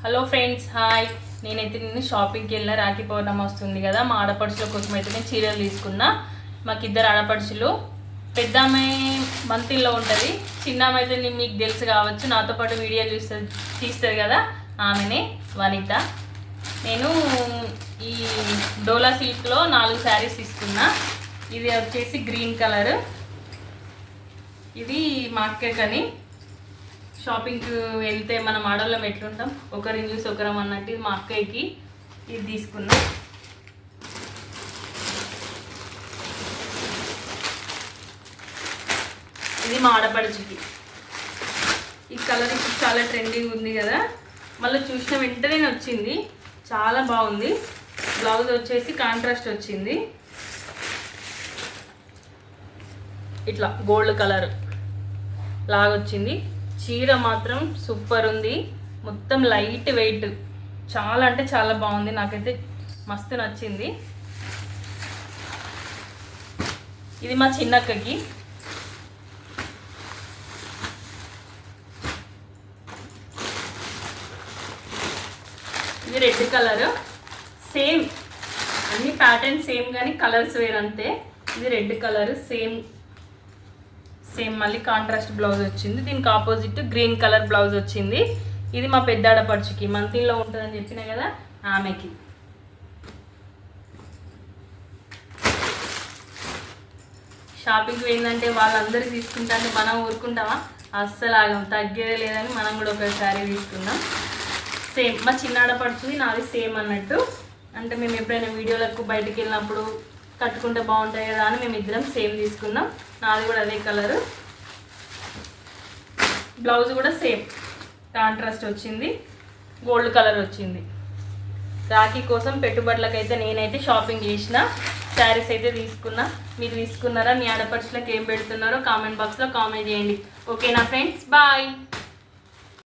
Hello friends, hi. నేనైతే షాపింగ్కి వెళ్ళిన. రాఖీ పౌర్ణమి వస్తుంది కదా, మా ఆడపడుచుల కోసం అయితే నేను చీరలు తీసుకున్నా. మాకు ఇద్దరు ఆడపడుచులు. పెద్ద అమ్మాయి మంతిల్లో ఉంటుంది, చిన్న అమ్మాయి అయితే మీకు తెలుసు కావచ్చు, నాతో పాటు వీడియో తీస్తుంది కదా, ఆమెనే వనిత. నేను ఈ డోలా సిల్క్లో 4 శారీస్ తీసుకున్నా. ఇది వచ్చేసి గ్రీన్ కలర్. ఇది మా అక్కకని. షాపింగ్కి వెళ్తే మనం ఆడవాళ్ళం ఎట్లుంటాం, ఒకరిని చూసి ఒకరం అన్నట్టు. ఇది మా అక్కయ్యకి ఇది తీసుకున్నాం. ఇది మా ఆడపడుచుకి. ఈ కలర్ ఇప్పుడు చాలా ట్రెండింగ్ ఉంది కదా, మళ్ళీ చూసిన వెంటనే వచ్చింది, చాలా బాగుంది. బ్లౌజ్ వచ్చేసి కాంట్రాస్ట్ వచ్చింది, ఇట్లా గోల్డ్ కలర్ లాగొచ్చింది. చీర మాత్రం సూపర్ ఉంది, మొత్తం లైట్ వెయిట్, చాలా అంటే చాలా బాగుంది. నాకైతే మస్తు నచ్చింది. ఇది మా చిన్నక్కకి. ఇది రెడ్ కలర్, సేమ్ అన్ని ప్యాటర్న్ సేమ్ కానీ కలర్స్ వేరంతే. ఇది రెడ్ కలర్, సేమ్ మళ్ళీ కాంట్రాస్ట్ బ్లౌజ్ వచ్చింది. దీనికి ఆపోజిట్ గ్రీన్ కలర్ బ్లౌజ్ వచ్చింది. ఇది మా పెద్ద ఆడపడుచుకి, మంతిలో ఉంటుందని చెప్పిన కదా, ఆమెకి. షాపింగ్కి పోయిందంటే వాళ్ళందరూ తీసుకుంటాంటే మనం ఊరుకుంటామా? అస్సలు ఆగం, తగ్గేదే లేదని మనం కూడా ఒక శారీ తీసుకున్నాం. సేమ్ మా చిన్న ఆడపడుచుది నాది సేమ్ అన్నట్టు. అంటే మేము ఎప్పుడైనా వీడియోలకు బయటకు వెళ్ళినప్పుడు కట్టుకుంటే బాగుంటాయి కదా అని మేము ఇద్దరం సేమ్ తీసుకున్నాం. నాది కూడా అదే కలరు. బ్లౌజ్ కూడా సేమ్ కాంట్రాస్ట్ వచ్చింది, గోల్డ్ కలర్ వచ్చింది. రాఖీ కోసం పెట్టుబడులకైతే నేనైతే షాపింగ్ చేసిన. శారీస్ అయితే తీసుకున్నా. మీరు తీసుకున్నారా? మీ ఆడపడుచులకు ఏం పెడుతున్నారో కామెంట్ బాక్స్లో కామెంట్ చేయండి. ఓకేనా ఫ్రెండ్స్, బాయ్.